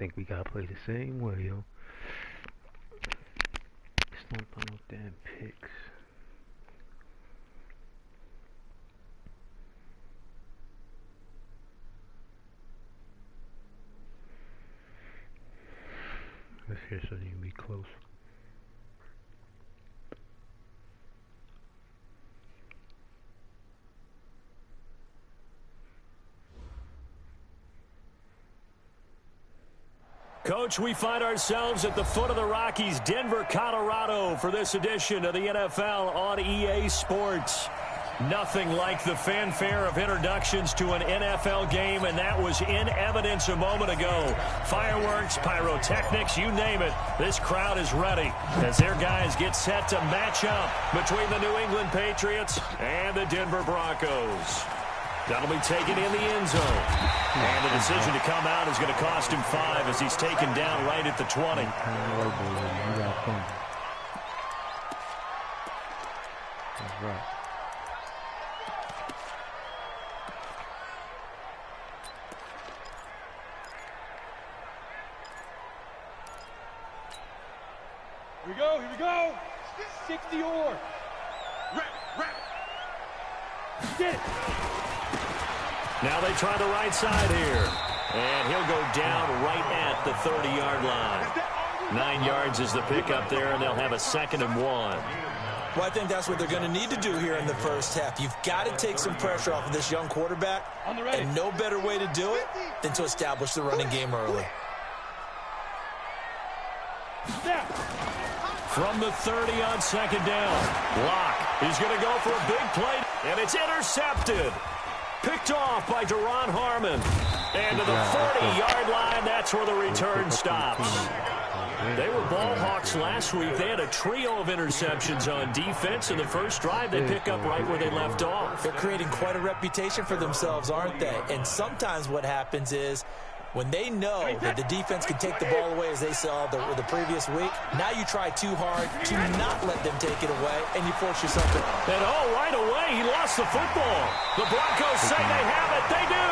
think we gotta play the same way, yo. Just don't throw no damn picks. This here shouldn't even be close. Coach, we find ourselves at the foot of the Rockies, Denver, Colorado, for this edition of the NFL on EA Sports. Nothing like the fanfare of introductions to an NFL game, and that was in evidence a moment ago. Fireworks, pyrotechnics, you name it. This crowd is ready as their guys get set to match up between the New England Patriots and the Denver Broncos. That'll be taken in the end zone. And the decision to come out is going to cost him 5 as he's taken down right at the 20. That's right. Here we go, here we go. 60 or. Get it. Now they try the right side here. And he'll go down right at the 30-yard line. 9 yards is the pickup there, and they'll have a 2nd and 1. Well, I think that's what they're going to need to do here in the first half. You've got to take some pressure off of this young quarterback, and no better way to do it than to establish the running game early. From the 30 on 2nd down. Locke is going to go for a big play, and it's intercepted. Picked off by Duron Harmon. And to the 40-yard line, that's where the return stops. They were ball hawks last week. They had a trio of interceptions on defense. In the first drive, they pick up right where they left off. They're creating quite a reputation for themselves, aren't they? And sometimes what happens is when they know that the defense can take the ball away, as they saw the previous week, now you try too hard to not let them take it away, and you force yourself to. And right away, he lost the football. The Broncos say they have it. They do.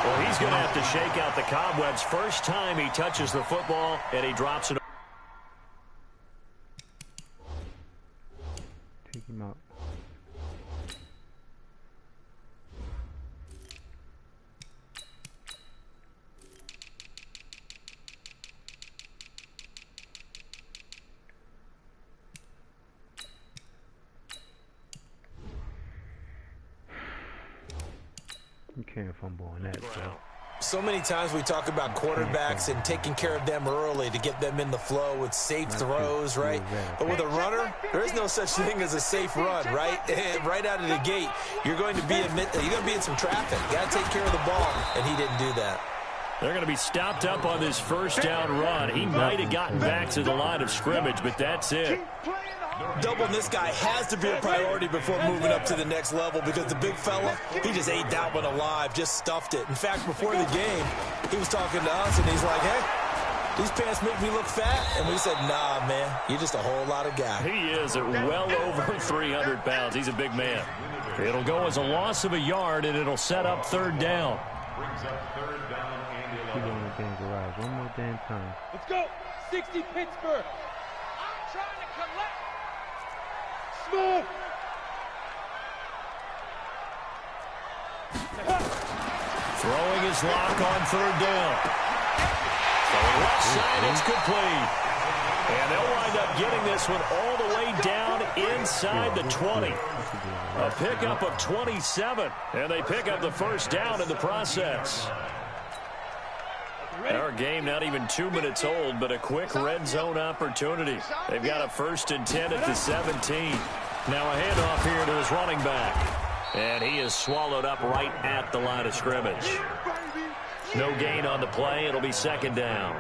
Well, he's going to have to shake out the cobwebs. First time he touches the football, and he drops it. Take him out. You can't fumble on that, bro. So many times we talk about quarterbacks and taking care of them early to get them in the flow with safe throws, right? But with a runner, there is no such thing as a safe run, right? Right out of the gate, you're going to be in some traffic. You got to take care of the ball, and he didn't do that. They're going to be stopped up on this first down run. He might have gotten back to the line of scrimmage, but that's it. Doubling this guy has to be a priority before moving up to the next level because the big fella, he just ate that one alive, just stuffed it. In fact, before the game, he was talking to us, and he's like, hey, these pants make me look fat. And we said, nah, man, you're just a whole lot of guy. He is at well over 300 pounds. He's a big man. It'll go as a loss of a yard, and it'll set up 3rd down. Keep on the damn garage. One more damn time. Let's go. 60 Pittsburgh. I'm trying to collect. Smooth. Throwing his lock on 3rd down. Throwing left side, it's complete. And they'll wind up getting this one all the way down inside the 20. A pickup of 27, and they pick up the 1st down in the process. Our game not even 2 minutes old, but a quick red zone opportunity. They've got a 1st and 10 at the 17. Now a handoff here to his running back. And he is swallowed up right at the line of scrimmage. No gain on the play. It'll be 2nd down.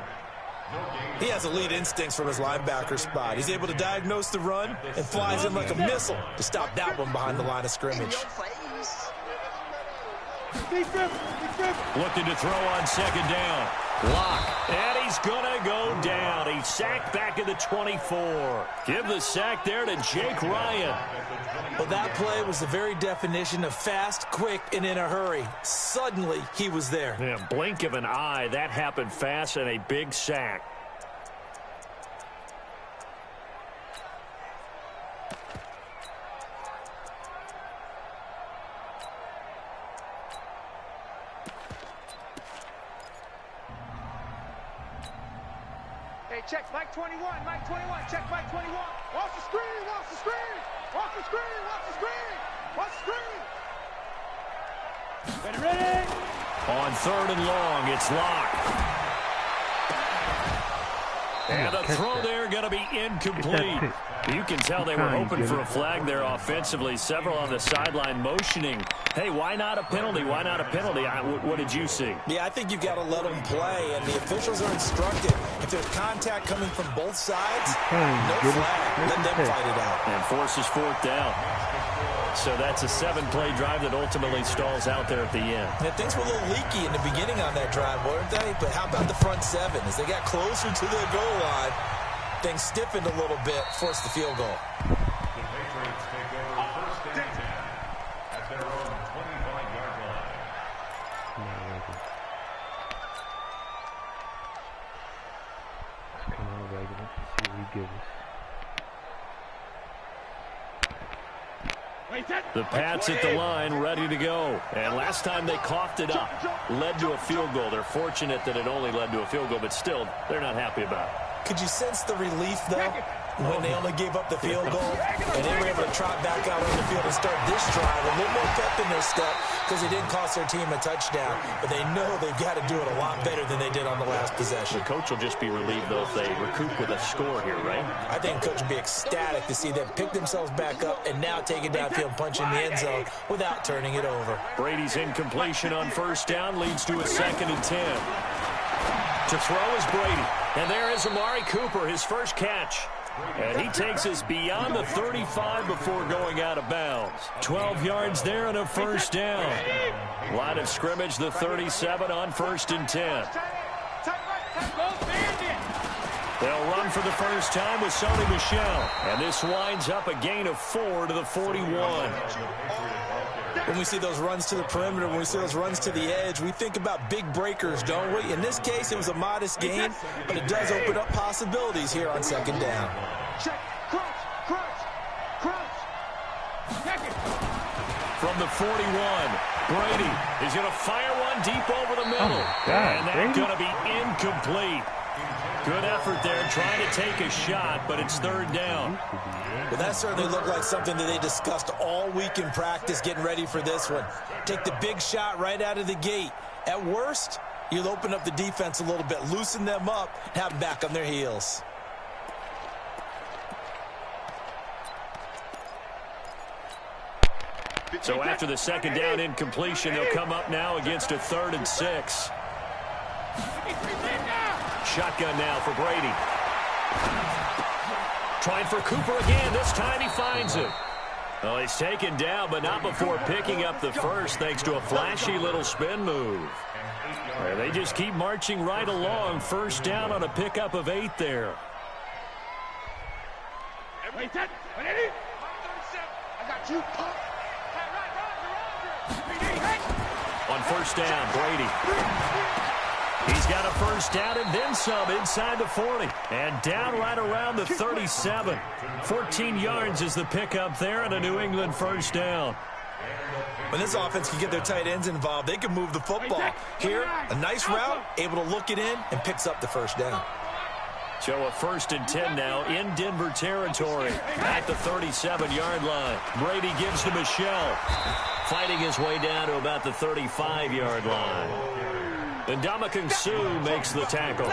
He has elite instincts from his linebacker spot. He's able to diagnose the run and flies in like a missile to stop that one behind the line of scrimmage. Looking to throw on 2nd down. Lock. And he's going to go down. He's sacked back at the 24. Give the sack there to Jake Ryan. Well, that play was the very definition of fast, quick, and in a hurry. Suddenly, he was there. Yeah, blink of an eye. That happened fast and a big sack. Hey, check Mike 21, Mike 21, check Mike 21. Watch the screen, watch the screen, watch the screen, watch the screen, watch the screen. Ready, ready. On 3rd and long, it's Lock. And the throw there going to be incomplete. You can tell they were hoping for a flag there offensively. Several on the sideline motioning. Hey, why not a penalty? Why not a penalty? What did you see? Yeah, I think you've got to let them play, and the officials are instructed. If there's contact coming from both sides, no flag. Let them fight it out. And forces 4th down. So that's a 7-play drive that ultimately stalls out there at the end. And things were a little leaky in the beginning on that drive, weren't they? But how about the front 7? As they got closer to the goal line, things stiffened a little bit, forced the field goal. The Patriots take over first and 10 at their own 25-yard line. Come on, regular. Let's see what he gives us. The Pats at the line, ready to go. And last time they coughed it up, led to a field goal. They're fortunate that it only led to a field goal, but still, they're not happy about it. Could you sense the relief, though, when they only gave up the field goal and they were able to trot back out on the field and start this drive a little more pep in their step because it didn't cost their team a touchdown, but they know they've got to do it a lot better than they did on the last possession. The coach will just be relieved, though, if they recoup with a score here, right? I think the coach will be ecstatic to see them pick themselves back up and now take it downfield and punch in the end zone without turning it over. Brady's incompletion on 1st down leads to a 2nd and 10. To throw is Brady. And there is Amari Cooper, his first catch. And he takes us beyond the 35 before going out of bounds. 12 yards there and a 1st down. Line of scrimmage, the 37 on 1st and 10. They'll run for the first time with Sony Michel. And this winds up a gain of 4 to the 41. When we see those runs to the perimeter, when we see those runs to the edge, we think about big breakers, don't we? In this case, it was a modest gain, but it does open up possibilities here on 2nd down. Check, crunch, crunch, crunch. Check it. From the 41, Brady is going to fire one deep over the middle. Oh God, and that's going to be incomplete. Good effort there trying to take a shot, but it's 3rd down. Well, that certainly looked like something that they discussed all week in practice getting ready for this one. Take the big shot right out of the gate. At worst, you'll open up the defense a little bit, loosen them up, have them back on their heels. So after the 2nd down incompletion, they'll come up now against a 3rd and 6. Shotgun now for Brady. Trying for Cooper again. This time he finds him. Well, he's taken down, but not before picking up the first thanks to a flashy little spin move. They just keep marching right along. 1st down on a pickup of 8 there. I got you. On 1st down, Brady. He's got a 1st down and then some inside the 40. And down right around the 37. 14 yards is the pickup there and a New England 1st down. When this offense can get their tight ends involved, they can move the football. Here, a nice route, able to look it in, and picks up the 1st down. So a 1st and 10 now in Denver territory at the 37-yard line. Brady gives to Michel, fighting his way down to about the 35-yard line. And Ndamukong Suh makes the tackle.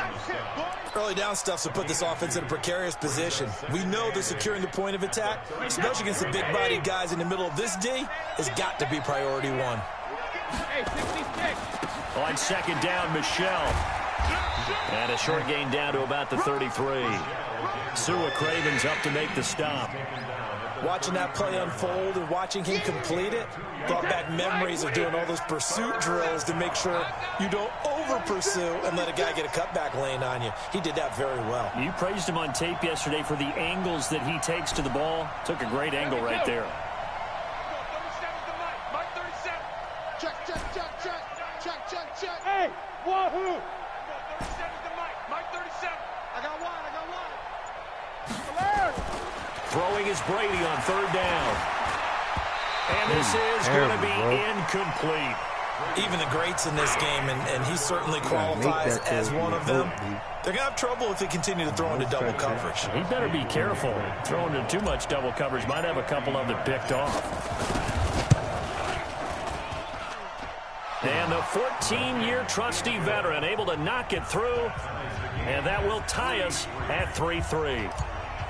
Early down stuff to put this offense in a precarious position. We know that securing the point of attack, especially against the big-bodied guys in the middle of this D, has got to be priority 1. Hey, 66. On 2nd down, Michel. And a short gain down to about the 33. Sua Cravens up to make the stop. watching that play unfold and watching him complete it, brought back memories of doing all those pursuit drills to make sure you don't over-pursue and let a guy get a cutback lane on you. He did that very well. You praised him on tape yesterday for the angles that he takes to the ball. Took a great angle right there. Hey, wahoo! 37's the mic. Mike 37. I got one. Throwing is Brady on third down. And this is going to be incomplete. Even the greats in this game, and he certainly qualifies as one of them, they're going to have trouble if they continue to throw into double coverage. He better be careful. Throwing into too much double coverage might have a couple of them picked off. And the 14-year trusty veteran able to knock it through. And that will tie us at 3-3.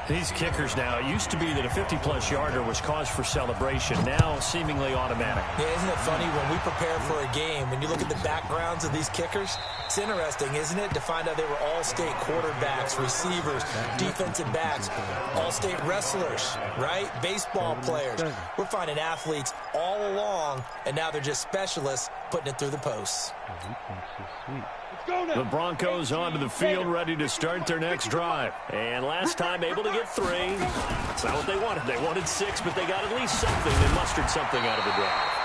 These kickers now, it used to be that a 50-plus yarder was cause for celebration. Now seemingly automatic. Yeah, isn't it funny when we prepare for a game, when you look at the backgrounds of these kickers, it's interesting, isn't it, to find out they were all-state quarterbacks, receivers, defensive backs, all-state wrestlers, right? Baseball players. We're finding athletes all along, and now they're just specialists putting it through the posts. The Broncos onto the field, ready to start their next drive. And last time able to get 3. That's not what they wanted. They wanted 6, but they got at least something. They mustered something out of the drive.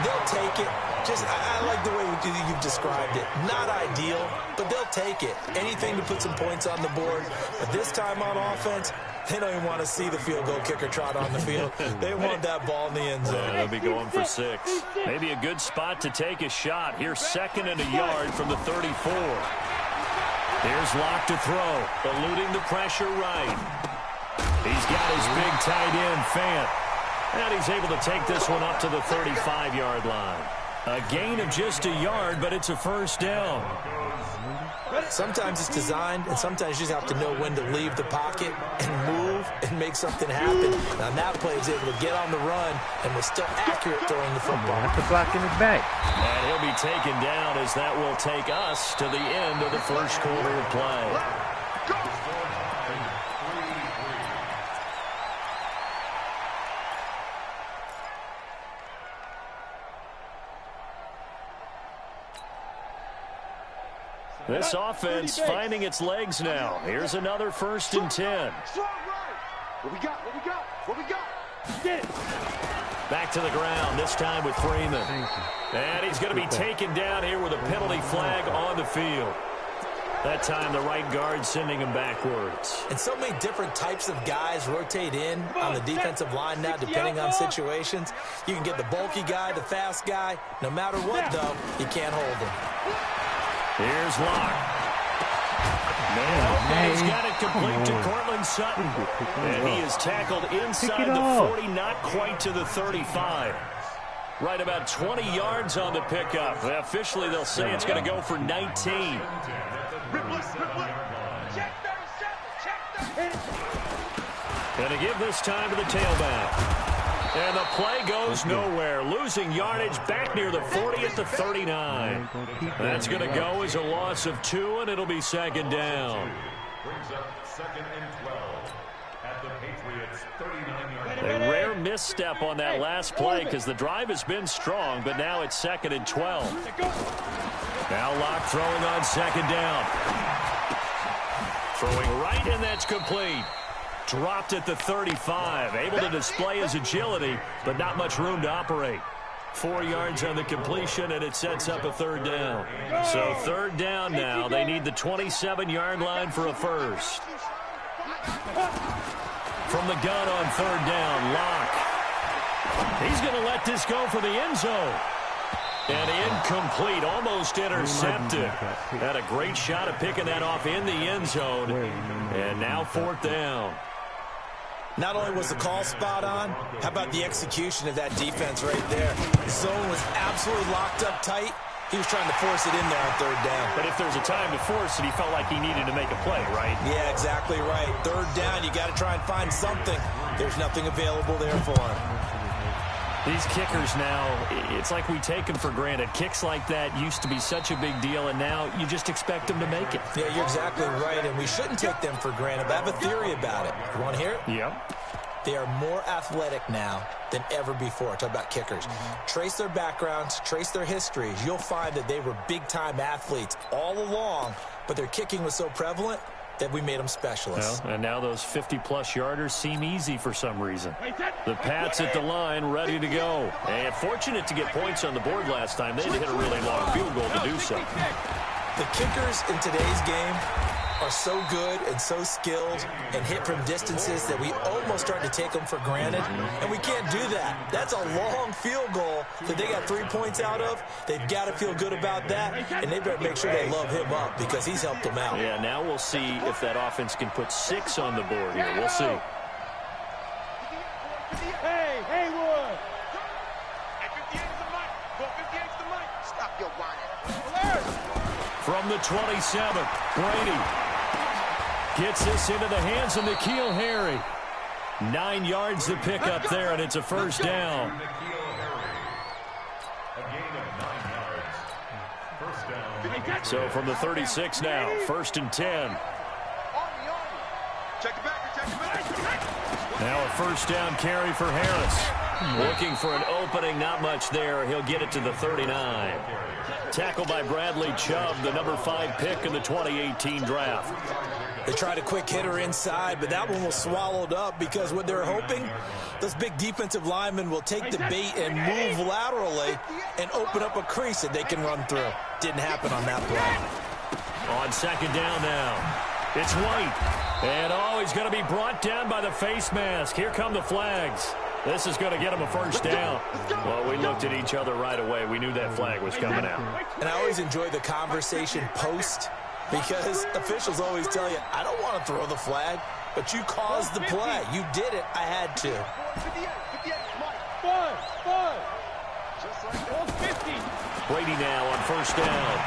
They'll take it. Just, I like the way you've described it. Not ideal, but they'll take it. Anything to put some points on the board. But this time on offense, they don't even want to see the field goal kicker trot on the field. They want that ball in the end zone. Yeah, they'll be going for 6. Maybe a good spot to take a shot. Here's 2nd and a yard from the 34. Here's Locke to throw, eluding the pressure right. He's got his big tight end, Fant. And he's able to take this one up to the 35-yard line. A gain of just a yard, but it's a first down. Sometimes it's designed, and sometimes you just have to know when to leave the pocket and move and make something happen. Now, that play is able to get on the run and was still accurate throwing the football. That's a block in his back. And he'll be taken down as that will take us to the end of the first quarter of play. This offense finding its legs now. Here's another 1st and 10. What we got? Get it. Back to the ground, this time with Freeman. And he's going to be taken down here with a penalty flag on the field. That time the right guard sending him backwards. And so many different types of guys rotate in on the defensive line now depending on situations. You can get the bulky guy, the fast guy. No matter what, though, you can't hold him. Here's Locke. And he's got it complete to Cortland Sutton. And he is tackled inside the 40, not quite to the 35. Right about 20 yards on the pickup. Officially, they'll say it's going to go for 19. And to give this time to the tailback. And the play goes nowhere. Losing yardage back near the 40 at the 39. That's going to go as a loss of 2, and it'll be 2nd down. Brings up 2nd and 12 at the Patriots' 39-yard line. A rare misstep on that last play because the drive has been strong, but now it's 2nd and 12. Now Locke throwing on 2nd down. Throwing right, and that's complete. Dropped at the 35, able to display his agility, but not much room to operate. 4 yards on the completion, and it sets up a 3rd down. So 3rd down now. They need the 27-yard line for a first. From the gun on 3rd down, Locke. He's going to let this go for the end zone. And incomplete, almost intercepted. Had a great shot at picking that off in the end zone. And now 4th down. Not only was the call spot on, how about the execution of that defense right there? The zone was absolutely locked up tight. He was trying to force it in there on 3rd down. But if there's a time to force it, he felt like he needed to make a play, right? Yeah, exactly right. 3rd down, you got to try and find something. There's nothing available there for him. These kickers now, it's like we take them for granted. Kicks like that used to be such a big deal, and now you just expect them to make it. Yeah, you're exactly right, and we shouldn't take them for granted, but I have a theory about it. You want to hear it? Yep. They are more athletic now than ever before. Talk about kickers. Trace their backgrounds, trace their histories. You'll find that they were big-time athletes all along, but their kicking was so prevalent that we made them specialists. Well, and now those 50-plus yarders seem easy for some reason. The Pats at the line, ready to go. And fortunate to get points on the board last time. They had to hit a really long field goal to do so. The kickers in today's game are so good and so skilled and hit from distances that we almost start to take them for granted, and we can't do that. That's a long field goal that they got 3 points out of. They've got to feel good about that, and they better make sure they love him up because he's helped them out. Yeah, now we'll see if that offense can put 6 on the board here. We'll see. Hey, Haywood! At 58 is the mic. 58 is the mic. Stop your whining. From the 27, Brady gets this into the hands of N'Keal Harry. 9 yards to pick up there, and it's a first down. So from the 36 now, 1st and 10. Check it back. Now a first down carry for Harris. Looking for an opening, not much there. He'll get it to the 39. Tackled by Bradley Chubb, the number 5 pick in the 2018 draft. They tried a quick hitter inside, but that one was swallowed up because what they're hoping, those big defensive linemen will take the bait and move laterally and open up a crease that they can run through. Didn't happen on that play. On 2nd down now, it's White. And he's going to be brought down by the face mask. Here come the flags. This is going to get him a first down. Well, we looked at each other right away. We knew that flag was coming out. And I always enjoy the conversation post because officials always tell you, I don't want to throw the flag, but you caused the play. You did it. I had to. Brady now on first down.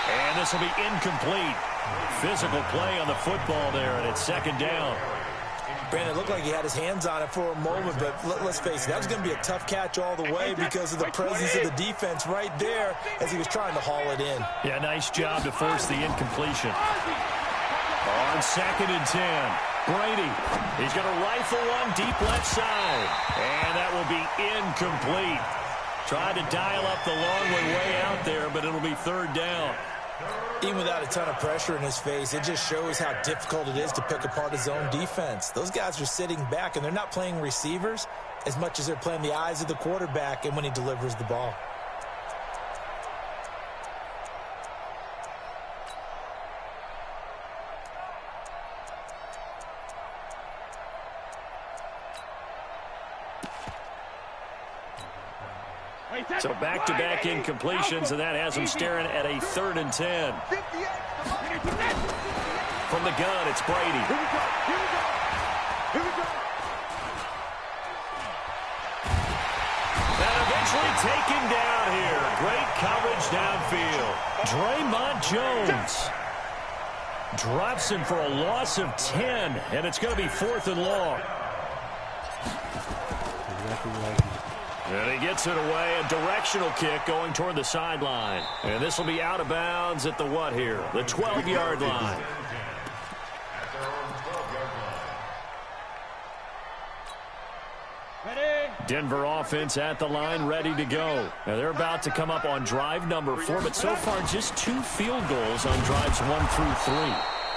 And this will be incomplete. Physical play on the football there, and it's 2nd down. Brandon, it looked like he had his hands on it for a moment, but let's face it, that was going to be a tough catch all the way because of the presence of the defense right there as he was trying to haul it in. Yeah, nice job to force the incompletion. On 2nd and 10, Brady. He's going to rifle one deep left side, and that will be incomplete. Tried to dial up the long one way out there, but it'll be 3rd down. Even without a ton of pressure in his face, it just shows how difficult it is to pick apart his own defense. Those guys are sitting back, and they're not playing receivers as much as they're playing the eyes of the quarterback and when he delivers the ball. So back-to-back incompletions, and that has him staring at a 3rd and 10. From the gun, it's Brady. And eventually taken down here. Great coverage downfield. Draymond Jones drops him for a loss of 10, and it's going to be 4th and long. And he gets it away, a directional kick going toward the sideline. And this will be out of bounds at the what here? The 12-yard line. Denver offense at the line, ready to go. Now they're about to come up on drive number 4, but so far just 2 field goals on drives 1 through 3.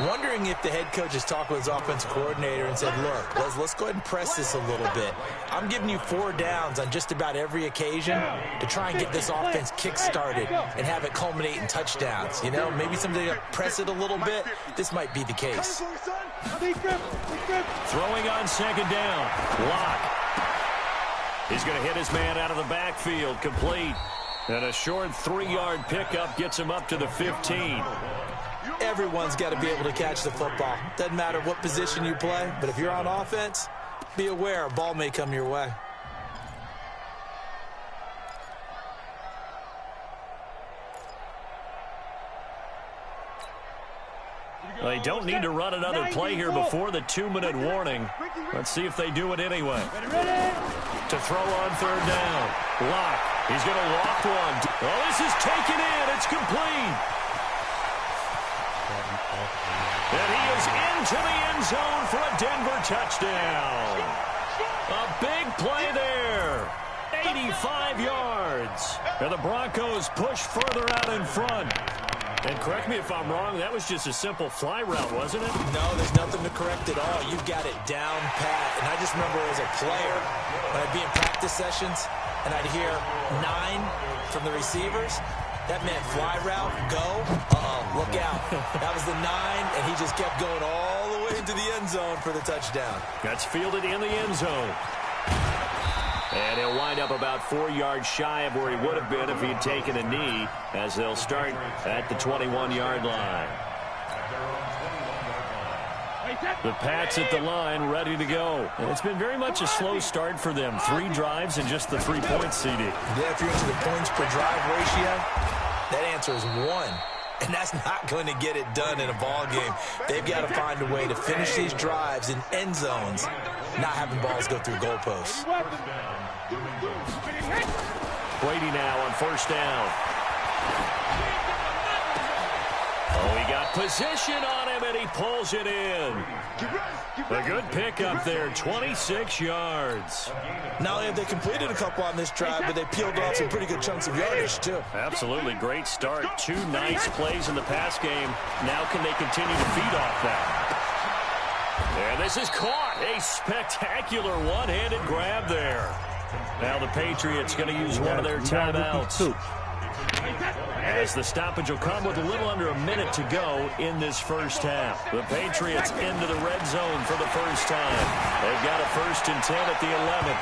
Wondering if the head coach has talked with his offensive coordinator and said, look, let's go ahead and press this a little bit. I'm giving you 4 downs on just about every occasion to try and get this offense kick-started and have it culminate in touchdowns. You know, maybe somebody to press it a little bit. This might be the case. Throwing on 2nd down. Lock. He's going to hit his man out of the backfield. Complete. And a short 3-yard pickup gets him up to the 15. Everyone's got to be able to catch the football. Doesn't matter what position you play, but if you're on offense, be aware a ball may come your way. They don't need to run another play here before the 2-minute warning. Let's see if they do it anyway. To throw on 3rd down. Lock. He's going to loft one. Oh, this is taken in. It's complete. And he is into the end zone for a Denver touchdown. A big play there. 85 yards. And the Broncos push further out in front. And correct me if I'm wrong, that was just a simple fly route, wasn't it? No, there's nothing to correct at all. You've got it down pat. And I just remember as a player, when I'd be in practice sessions, and I'd hear 9 from the receivers, that meant fly route, go, look out. That was the 9, and he just kept going all the way into the end zone for the touchdown. That's fielded in the end zone. And he'll wind up about 4 yards shy of where he would have been if he'd taken a knee, as they'll start at the 21-yard line. The Pats at the line, ready to go. And it's been very much a slow start for them. 3 drives and just the 3-point CD. Yeah, if you're into the points per drive ratio, that answer is 1. And that's not going to get it done in a ball game. They've got to find a way to finish these drives in end zones, not having balls go through goalposts. Brady now on first down. Oh, he got position on him, and he pulls it in. A good pickup there, 26 yards. Not only have they completed a couple on this drive, but they peeled off some pretty good chunks of yardage, too. Absolutely great start. 2 nice plays in the pass game. Now can they continue to feed off that? And this is caught. A spectacular one-handed grab there. Now the Patriots going to use one of their timeouts, as the stoppage will come with a little under a minute to go in this first half. The Patriots into the red zone for the first time. They've got a 1st and 10 at the 11.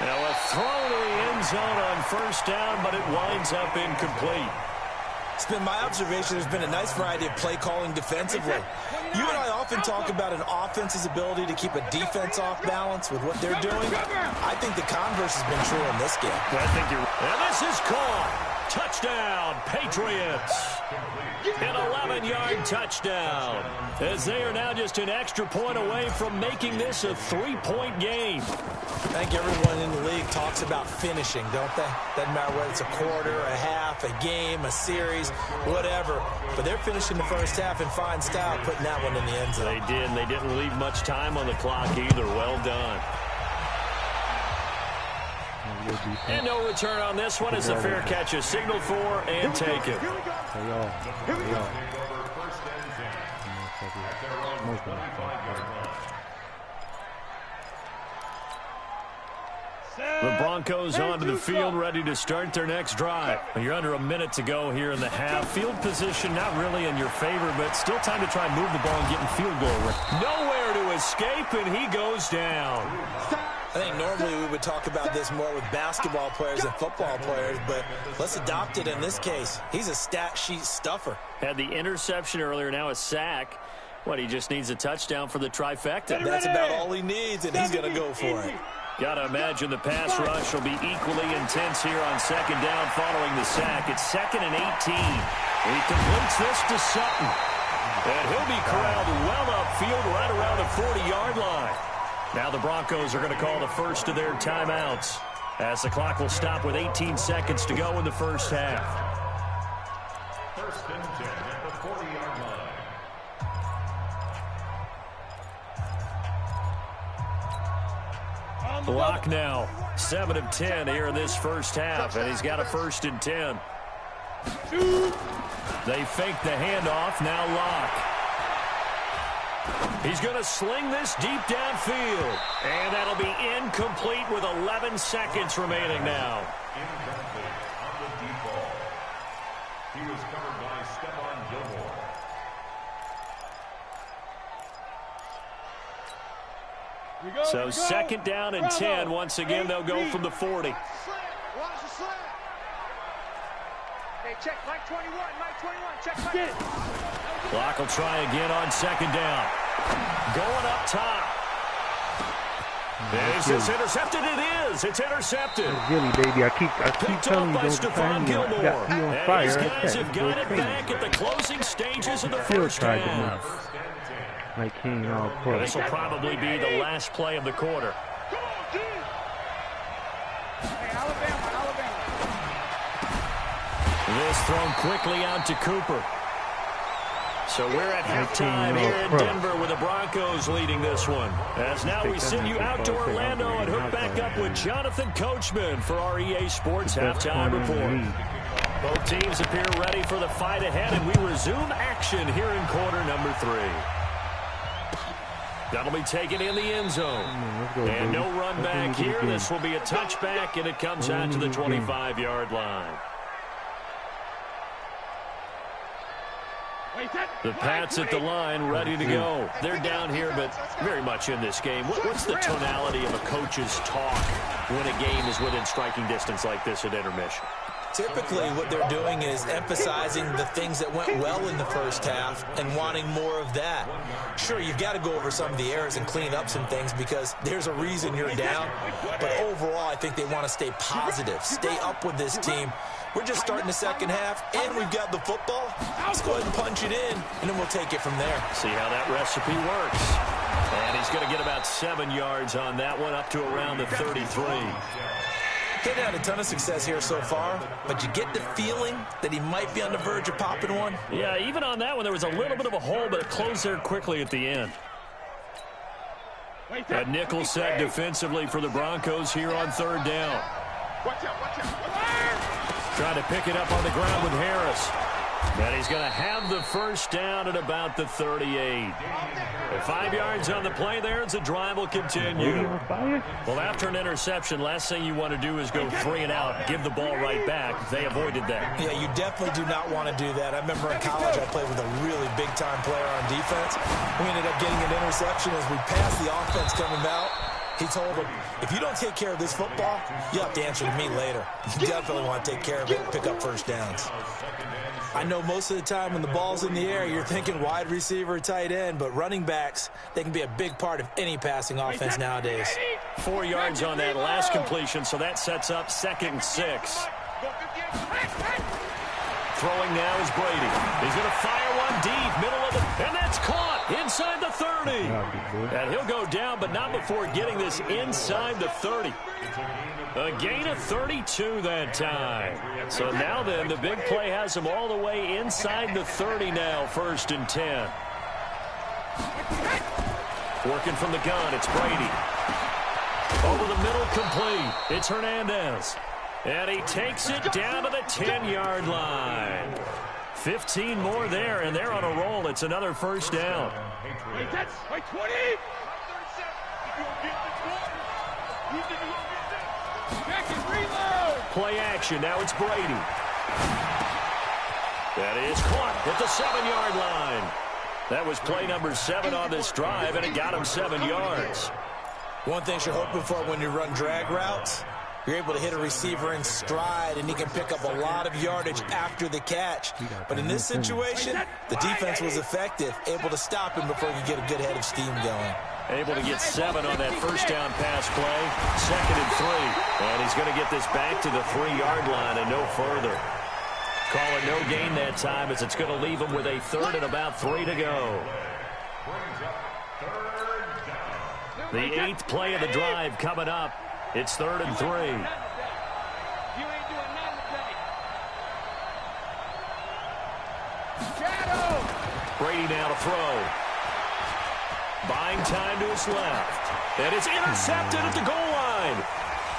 Now a throw to the end zone on first down, but it winds up incomplete. It's been my observation there's been a nice variety of play calling defensively. You and I often talk about an offense's ability to keep a defense off balance with what they're doing. I think the converse has been true in this game. I think you're right. And this is caught. Touchdown, Patriots. An 11-yard touchdown, as they are now just an extra point away from making this a 3-point game. I think everyone in the league talks about finishing, don't they? Doesn't matter whether it's a quarter, a half, a game, a series, whatever. But they're finishing the first half in fine style, putting that one in the end zone. They did, and they didn't leave much time on the clock either. Well done. And no return on this one as the fair catch is signaled for and taken. The Broncos onto the field, ready to start their next drive. You're under a minute to go here in the half. Field position not really in your favor, but still time to try and move the ball and get in field goal range. Nowhere to escape, and he goes down. I think normally we would talk about this more with basketball players and football players, but let's adopt it in this case. He's a stat sheet stuffer. Had the interception earlier, now a sack. What, he just needs a touchdown for the trifecta. That's about all he needs, and he's going to go for it. Got to imagine the pass rush will be equally intense here on second down following the sack. It's 2nd and 18. He completes this to Sutton. And he'll be corralled well upfield right around the 40-yard line. Now the Broncos are going to call the first of their timeouts, as the clock will stop with 18 seconds to go in the first half. 1st and 10 at the 40-yard line. Block now, 7 of 10 here in this first half, and he's got a 1st and 10. They fake the handoff, now Locke. He's going to sling this deep downfield, and that'll be incomplete with 11 seconds remaining now. Incomplete on the deep ball. He was covered by Stephon Gilmore. So 2nd down and 10. Once again, they'll go from the 40. Watch the slant. Hey, check Mike 21, Mike 21, check Mike. Clock will try again on 2nd down. Going up top. Is this intercepted? It is. It's intercepted. Really, baby, I keep telling you, by don't Stephon Gilmore. he on fire. These guys have got it back at the closing stages of the first half. Like King all pro. This will probably be the last play of the quarter. Hey, Alabama. This thrown quickly out to Cooper. So we're at halftime here in Denver with the Broncos leading this one. As now we send you out to Orlando and hook back up with Jonathan Coachman for our EA Sports Halftime Report. Both teams appear ready for the fight ahead, and we resume action here in quarter number 3. That'll be taken in the end zone. And no run back here. This will be a touchback, and it comes out to the 25-yard line. The Pats at the line, ready to go. They're down here, but very much in this game. What's the tonality of a coach's talk when a game is within striking distance like this at intermission? Typically, what they're doing is emphasizing the things that went well in the first half and wanting more of that. Sure, you've got to go over some of the errors and clean up some things because there's a reason you're down. But overall, I think they want to stay positive, stay up with this team. We're just starting the second half, and we've got the football. Let's go ahead and punch it in, and then we'll take it from there. See how that recipe works. And he's going to get about 7 yards on that one, up to around the 33. He's had a ton of success here so far, but you get the feeling that he might be on the verge of popping one. Yeah, even on that one, there was a little bit of a hole, but it closed there quickly at the end. A nickel set defensively for the Broncos here on third down. Trying to pick it up on the ground with Harris. And he's going to have the first down at about the 38. 5 yards on the play there as the drive will continue. Well, after an interception, last thing you want to do is go 3 and out, give the ball right back. They avoided that. Yeah, you definitely do not want to do that. I remember in college I played with a really big-time player on defense. We ended up getting an interception as we passed the offense coming out. He told him, if you don't take care of this football, you'll have to answer to me later. You definitely want to take care of it and pick up first downs. I know most of the time when the ball's in the air, you're thinking wide receiver, tight end, but running backs, they can be a big part of any passing offense nowadays. 4 yards on that last completion, so that sets up 2nd and 6. Throwing now is Brady. He's going to fire one deep, middle of the, and that's caught inside the 30. And he'll go down, but not before getting this inside the 30. A gain of 32 that time. So now then, the big play has him all the way inside the 30 now, 1st and 10. Working from the gun, it's Brady. Over the middle, complete. It's Hernandez. And he takes it down to the 10-yard line. 15 more there, and they're on a roll. It's another first down. Play action. Now it's Brady. That is caught at the 7-yard line. That was play number 7 on this drive, and it got him 7 yards. One thing you're hoping for when you run drag routes, you're able to hit a receiver in stride, and he can pick up a lot of yardage after the catch. But in this situation, the defense was effective, able to stop him before he could get a good head of steam going. Able to get 7 on that first down pass play. 2nd and 3. And he's going to get this back to the 3-yard line and no further. Call it no gain that time as it's going to leave him with a 3rd and about 3 to go. The 8th play of the drive coming up. It's 3rd and 3. Brady now to throw. Buying time to his left. And it's intercepted at the goal line.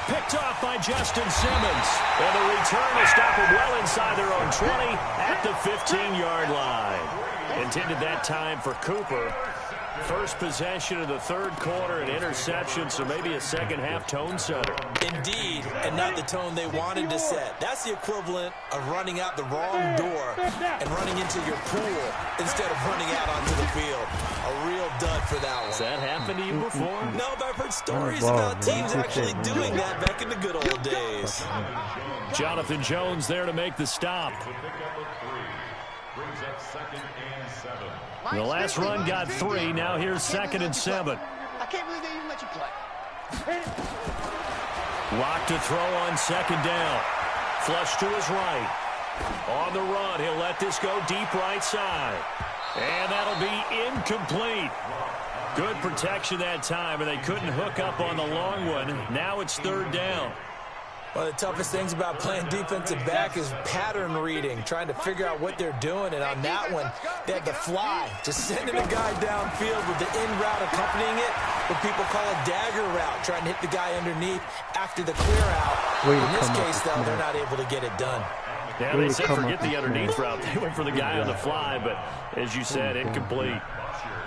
Picked off by Justin Simmons. And the return will stop him well inside their own 20 at the 15-yard line. Intended that time for Cooper. First possession of the 3rd quarter, an interception, so maybe a second-half tone setter. Indeed, and not the tone they wanted to set. That's the equivalent of running out the wrong door and running into your pool instead of running out onto the field. A real dud for that one. Has that happened to you before? No, but I've heard stories about teams actually doing that back in the good old days. Jonathan Jones there to make the stop. Brings up 2nd and 7. The last run got 3. Now here's 2nd and 7. I can't believe they even let you play. Lock to throw on 2nd down. Flush to his right. On the run, he'll let this go deep right side. And that'll be incomplete. Good protection that time, and they couldn't hook up on the long one. Now it's 3rd down. One of the toughest things about playing defensive back is pattern reading, trying to figure out what they're doing. And on that one, they had the fly, just sending a guy downfield with the in route accompanying it, what people call a dagger route, trying to hit the guy underneath after the clear out. In this case, though, they're not able to get it done. Yeah, they said forget the underneath route. They went for the guy on the fly, but as you said, incomplete.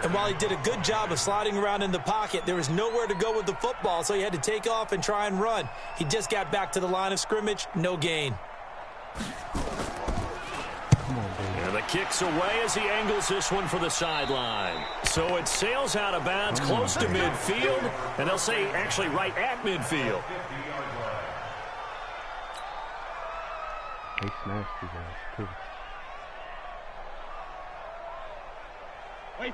And while he did a good job of sliding around in the pocket, there was nowhere to go with the football, so he had to take off and try and run. He just got back to the line of scrimmage, no gain. And the kick's away as he angles this one for the sideline. So it sails out of bounds close to midfield, and they'll say actually right at midfield. They smashed you guys, too.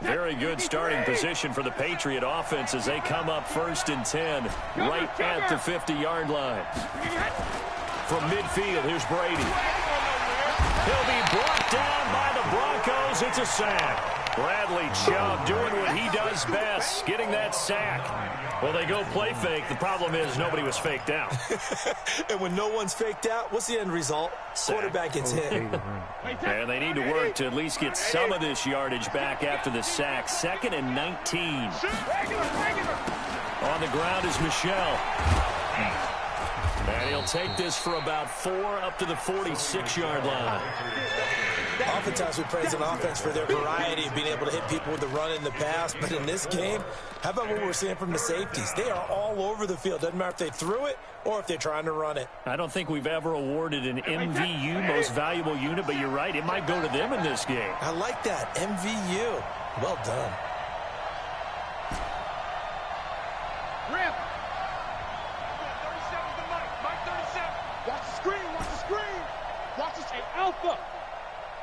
Very good starting position for the Patriot offense as they come up 1st and 10, right at the 50-yard line. From midfield, here's Brady. He'll be brought down by the Broncos. It's a sack. Bradley Chubb doing what he does best, getting that sack. Well, they go play fake. The problem is nobody was faked out. And when no one's faked out, what's the end result? Sack. Quarterback gets hit. And they need to work to at least get some of this yardage back after the sack. 2nd and 19. On the ground is Michel. And he'll take this for about 4 up to the 46-yard line. Oftentimes we praise an offense for their variety of being able to hit people with the run in the pass. But in this game, how about what we're seeing from the safeties? They are all over the field. Doesn't matter if they threw it or if they're trying to run it. I don't think we've ever awarded an MVU, most valuable unit, but you're right. It might go to them in this game. I like that. MVU. Well done. Rip. 37's the Mike. Mike 37. Watch the screen. Watch the screen. Watch the screen. Alpha.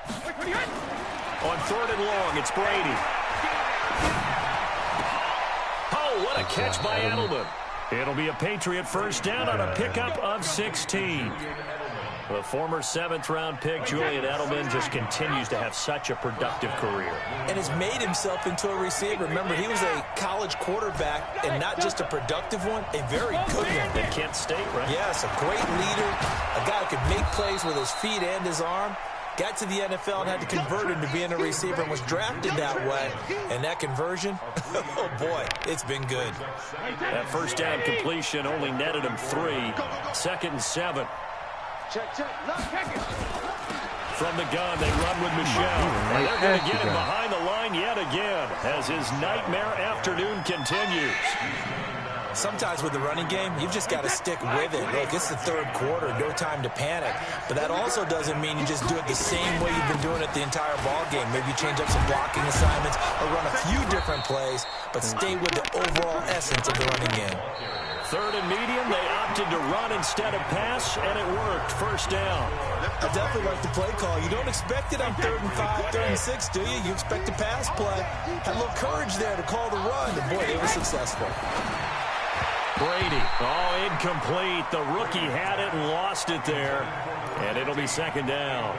On 3rd and long, it's Brady. Oh, what a catch by Edelman. It'll be a Patriot 1st down on a pickup of 16. The former 7th-round pick, Julian Edelman, just continues to have such a productive career. And has made himself into a receiver. Remember, he was a college quarterback, and not just a productive one, a very good one. At Kent State, right? Yes, a great leader, a guy who could make plays with his feet and his arm. Got to the NFL and had to convert him to being a receiver and was drafted that way. And that conversion, oh boy, it's been good. That 1st down completion only netted him 3. 2nd and 7. Check, check. Look, check it. From the gun, they run with Michel. And they're going to get him behind the line yet again as his nightmare afternoon continues. Sometimes with the running game, you've just got to stick with it. Look, it's the 3rd quarter, no time to panic. But that also doesn't mean you just do it the same way you've been doing it the entire ball game. Maybe you change up some blocking assignments or run a few different plays, but stay with the overall essence of the running game. 3rd and medium, they opted to run instead of pass, and it worked. 1st down. I definitely like the play call. You don't expect it on 3rd and 5, 3rd and 6, do you? You expect a pass play. Had a little courage there to call the run, and boy, they were successful. Brady, oh, incomplete. The rookie had it and lost it there, and it'll be 2nd down.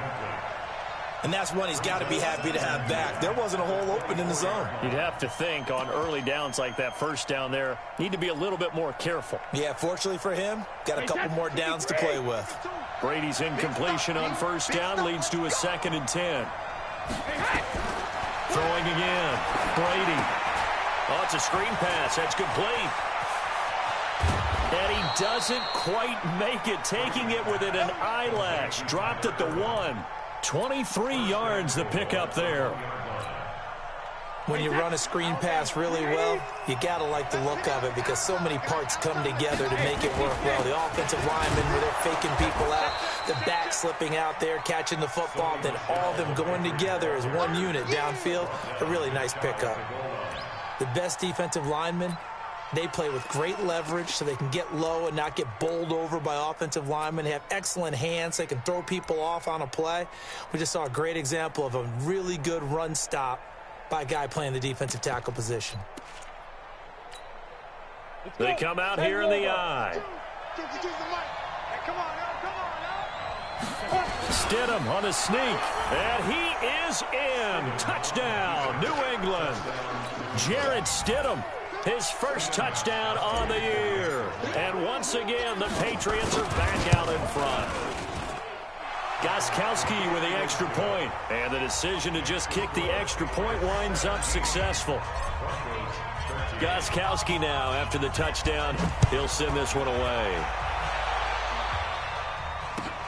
And that's one he's got to be happy to have back. There wasn't a hole open in the zone. You'd have to think on early downs like that 1st down there, need to be a little bit more careful. Yeah, fortunately for him, got a couple more downs to play with. Brady's incompletion on 1st down leads to a 2nd and 10. Throwing again. Brady. Oh, it's a screen pass. That's complete. And he doesn't quite make it, taking it within an eyelash. Dropped at the 1. 23 yards the pickup there. When you run a screen pass really well, you got to like the look of it because so many parts come together to make it work well. The offensive linemen, where they're faking people out, the back slipping out there, catching the football, then all of them going together as one unit downfield. A really nice pickup. The best defensive linemen, they play with great leverage so they can get low and not get bowled over by offensive linemen. They have excellent hands. They can throw people off on a play. We just saw a great example of a really good run stop by a guy playing the defensive tackle position. They come out here in the eye. Stidham on a sneak, and he is in. Touchdown, New England. Jarrett Stidham his first touchdown on the year. And once again, the Patriots are back out in front. Gostkowski with the extra point, and the decision to just kick the extra point winds up successful. Gostkowski now, after the touchdown, he'll send this one away.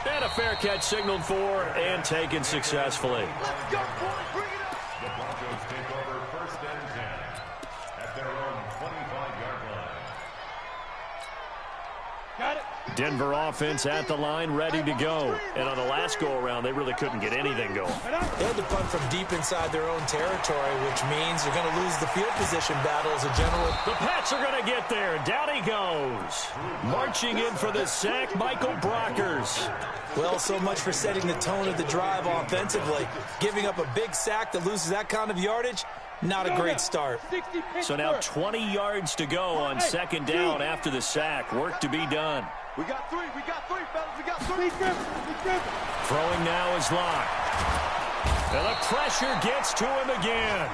And a fair catch signaled for and taken successfully. Let's go, boys. Bring it up. The Broncos take over 1st and 10 at their own 25-yard line. Got it. Denver offense at the line, ready to go. And on the last go-around, they really couldn't get anything going. They had to punt from deep inside their own territory, which means you're going to lose the field position battle as a general. The Pats are going to get there. Down he goes. Marching in for the sack, Michael Brockers. Well, so much for setting the tone of the drive offensively. Giving up a big sack that loses that kind of yardage, not a great start. So now 20 yards to go on 2nd down after the sack. Work to be done. We got three, fellas. We got three. Throwing now is locked. And the pressure gets to him again.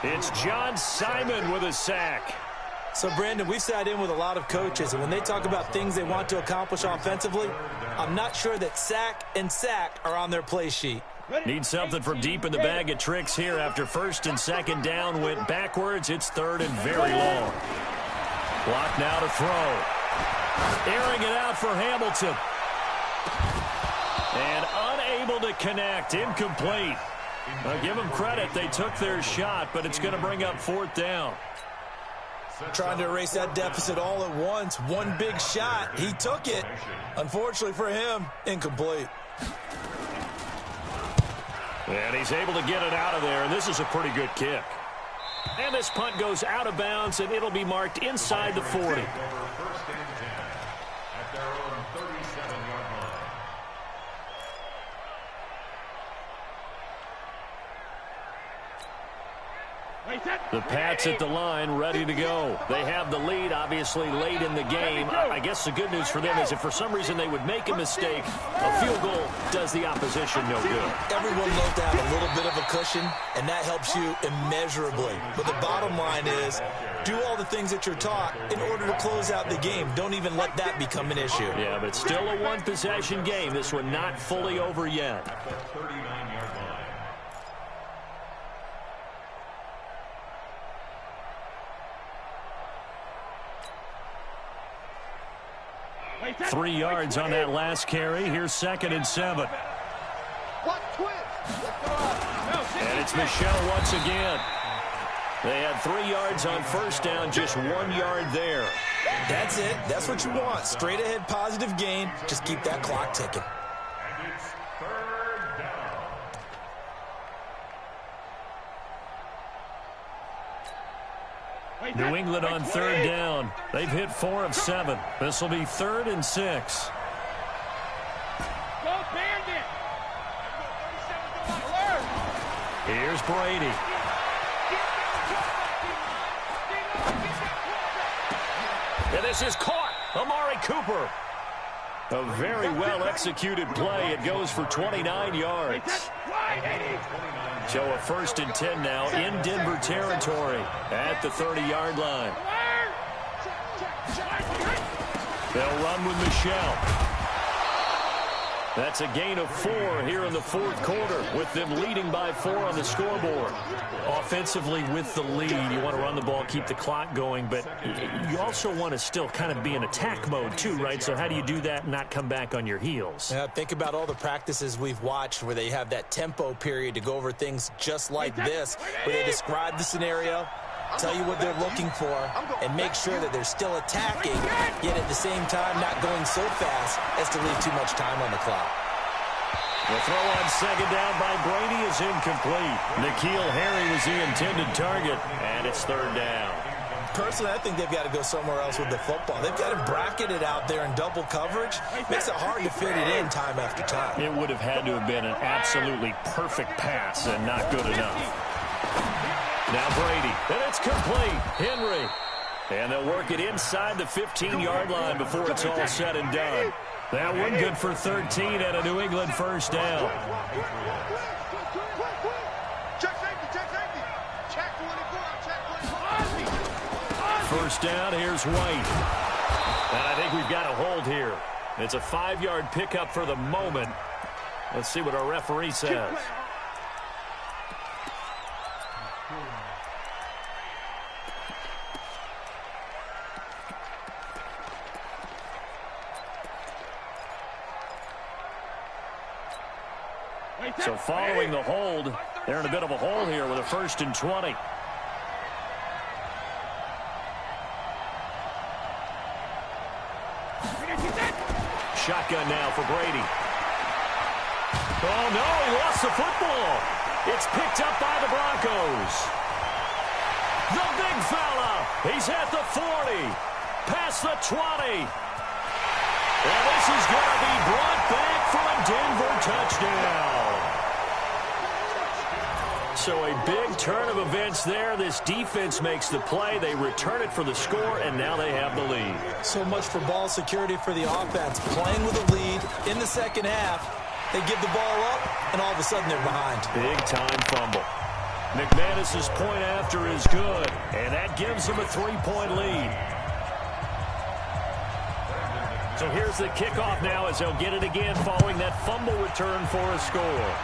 It's John Simon with a sack. So, Brandon, we've sat in with a lot of coaches, and when they talk about things they want to accomplish offensively, I'm not sure that sack and sack are on their play sheet. Need something from deep in the bag of tricks here after 1st and 2nd down went backwards. It's 3rd and very long. Block now to throw. Airing it out for Hamilton. And unable to connect. Incomplete. I'll give them credit. They took their shot, but it's going to bring up 4th down. Trying to erase that deficit all at once. One big shot. He took it. Unfortunately for him, incomplete. And he's able to get it out of there, and this is a pretty good kick. And this punt goes out of bounds, and it'll be marked inside the 40. 1st and 10 at their own 37-yard line. The Pats at the line, ready to go. They have the lead, obviously, late in the game. I guess the good news for them is if for some reason they would make a mistake, a field goal does the opposition no good. Everyone loves to have a little bit of a cushion, and that helps you immeasurably. But the bottom line is, do all the things that you're taught in order to close out the game. Don't even let that become an issue. Yeah, but still a one-possession game. This one not fully over yet. At the 39-yard line. 3 yards on that last carry. Here's 2nd and 7. And it's Michel once again. They had 3 yards on 1st down, just 1 yard there. That's it. That's what you want. Straight ahead positive gain. Just keep that clock ticking. And it's 3rd down. New England on 3rd down. They've hit 4 of 7. This will be 3rd and 6. Go Bandit. Here's Brady. And this is caught. Amari Cooper. A very well-executed play. It goes for 29 yards. So a 1st and 10 now in Denver territory at the 30-yard line. They'll run with Michel. That's a gain of 4 here in the 4th quarter, with them leading by 4 on the scoreboard. Offensively with the lead, you want to run the ball, keep the clock going, but you also want to still kind of be in attack mode too, right? So how do you do that and not come back on your heels? Yeah, think about all the practices we've watched where they have that tempo period to go over things just like this, where they describe the scenario, tell you what they're looking for, and make sure that they're still attacking, yet at the same time not going so fast as to leave too much time on the clock. The throw on 2nd down by Brady is incomplete. N'Keal Harry was the intended target, and it's 3rd down. Personally, I think they've got to go somewhere else with the football. They've got to bracket it out there in double coverage. Makes it hard to fit it in time after time. It would have had to have been an absolutely perfect pass and not good enough. Now Brady, and it's complete. Henry. And they'll work it inside the 15-yard line before it's all said and done. That one good for 13 at a New England 1st down. Check safety, check safety. Check 24, check 24. first down. Here's White. And I think we've got a hold here. It's a 5-yard pickup for the moment. Let's see what our referee says. So following the hold, they're in a bit of a hole here with a 1st and 20. Shotgun now for Brady. Oh, no, he lost the football. It's picked up by the Broncos. The big fella. He's at the 40. Past the 20. And this is going to be brought back for a Denver touchdown. So a big turn of events there. This defense makes the play. They return it for the score, and now they have the lead. So much for ball security for the offense. Playing with a lead in the second half. They give the ball up, and all of a sudden they're behind. Big-time fumble. McManus's point after is good, and that gives them a 3-point lead. So here's the kickoff now as they'll get it again following that fumble return for a score.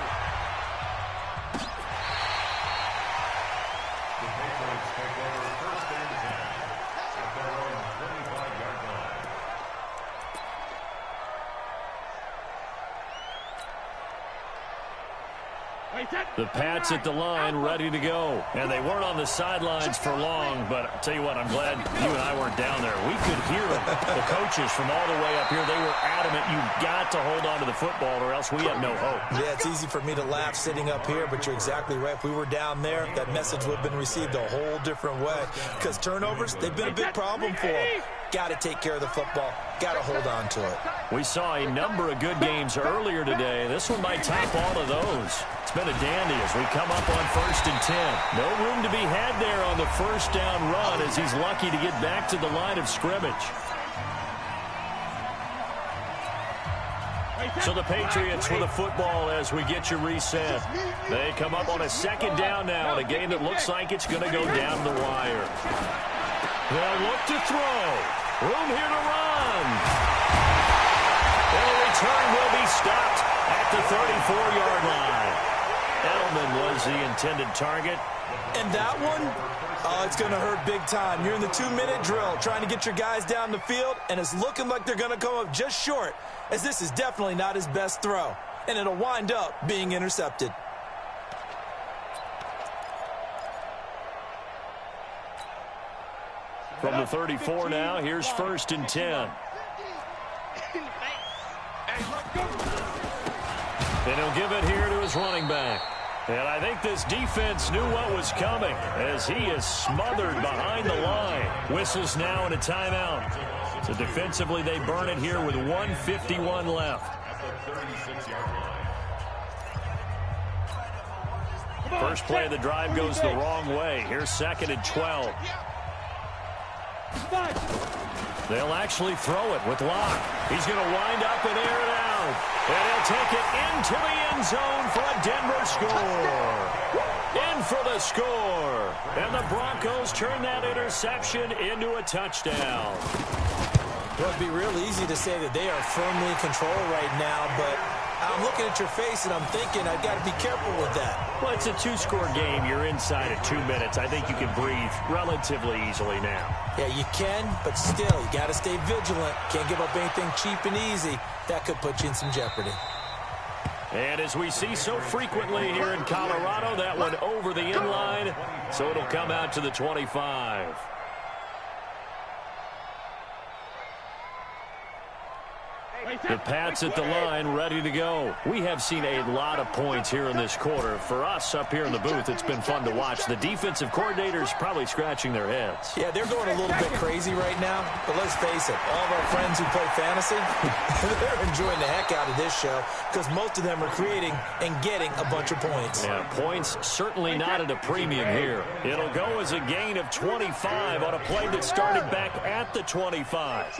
The Pats at the line, ready to go. And they weren't on the sidelines for long, but I'll tell you what, I'm glad you and I weren't down there. We could hear them. The coaches from all the way up here, they were adamant, you've got to hold on to the football or else we have no hope. Yeah, it's easy for me to laugh sitting up here, but you're exactly right. If we were down there, that message would have been received a whole different way. Because turnovers, they've been a big problem for them. Got to take care of the football. Got to hold on to it. We saw a number of good games earlier today. This one might top all of those. It's been a dandy as we come up on 1st and 10. No room to be had there on the first down run as he's lucky to get back to the line of scrimmage. So the Patriots with the football as we get you reset. They come up on a 2nd down now in a game that looks like it's going to go down the wire. They'll look to throw. Room here to run. Their return will be stopped at the 34-yard line. Edelman was the intended target. And that one, it's going to hurt big time. You're in the 2-minute drill trying to get your guys down the field, and it's looking like they're going to come up just short, as this is definitely not his best throw. And it'll wind up being intercepted. From the 34 now, here's 1st and 10. And he'll give it here to his running back. And I think this defense knew what was coming as he is smothered behind the line. Whistles now and a timeout. So defensively, they burn it here with 1:51 left. First play of the drive goes the wrong way. Here's 2nd and 12. They'll actually throw it with Locke. He's going to wind up and air it out. And he'll take it into the end zone for a Denver score. In for the score. And the Broncos turn that interception into a touchdown. Well, it'd be real easy to say that they are firmly in control right now, but I'm looking at your face and I'm thinking I've got to be careful with that. Well, it's a 2-score game. You're inside of 2 minutes. I think you can breathe relatively easily now. Yeah, you can, but still, you got to stay vigilant. Can't give up anything cheap and easy. That could put you in some jeopardy. And as we see so frequently here in Colorado, that one over the end line, so it'll come out to the 25. The Pats at the line, ready to go. We have seen a lot of points here in this quarter. For us up here in the booth, it's been fun to watch. The defensive coordinators probably scratching their heads. Yeah, they're going a little bit crazy right now. But let's face it, all of our friends who play fantasy, they're enjoying the heck out of this show because most of them are creating and getting a bunch of points. Yeah, points certainly not at a premium here. It'll go as a gain of 25 on a play that started back at the 25.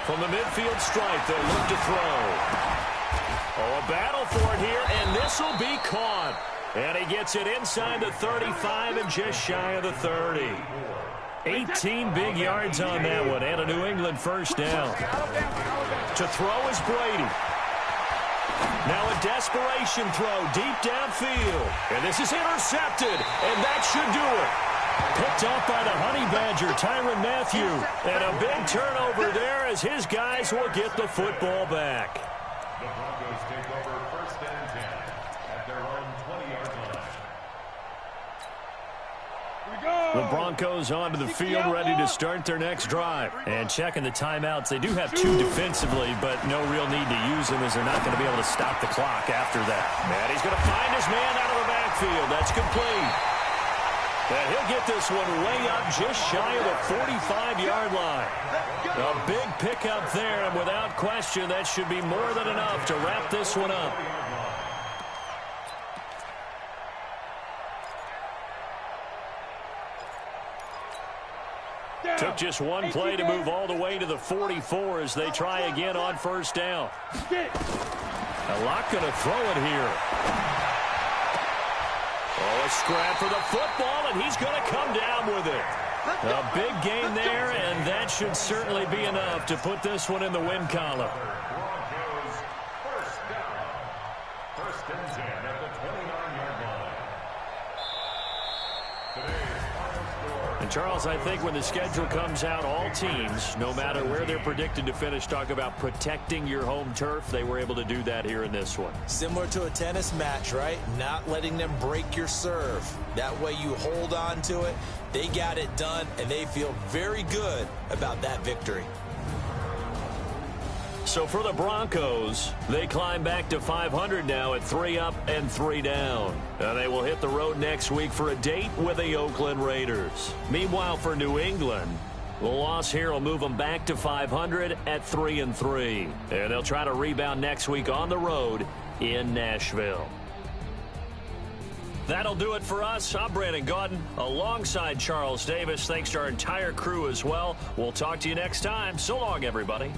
From the midfield stripe, they'll look to throw. Oh, a battle for it here, and this will be caught. And he gets it inside the 35 and just shy of the 30. 18 big yards on that one, and a New England first down. To throw is Brady. Now a desperation throw deep downfield. And this is intercepted, and that should do it. Picked off by the Honey Badger, Tyrann Mathieu. And a big turnover there as his guys will get the football back. The Broncos take over first and 10 at their own 20-yard line. The Broncos onto the field, ready to start their next drive. And checking the timeouts, they do have 2 defensively, but no real need to use them as they're not going to be able to stop the clock after that. And he's going to find his man out of the backfield. That's complete. And he'll get this one way up just shy of the 45-yard line. A big pickup there, and without question, that should be more than enough to wrap this one up. Took just one play to move all the way to the 44 as they try again on first down. A lot going to throw it here. Oh, a scrap for the football, and he's going to come down with it. A big gain there, and that should certainly be enough to put this one in the win column. Broncos first down. First and 10 at the 29-yard line. Today's final score. And Charles, I think when the schedule comes out, all teams, no matter where they're predicted to finish, talk about protecting your home turf. They were able to do that here in this one. Similar to a tennis match, right? Not letting them break your serve. That way you hold on to it. They got it done, and they feel very good about that victory. So for the Broncos, they climb back to 500 now at 3 up and 3 down. And they will hit the road next week for a date with the Oakland Raiders. Meanwhile, for New England, the loss here will move them back to 500 at 3 and 3. And they'll try to rebound next week on the road in Nashville. That'll do it for us. I'm Brandon Gaudin alongside Charles Davis. Thanks to our entire crew as well. We'll talk to you next time. So long, everybody.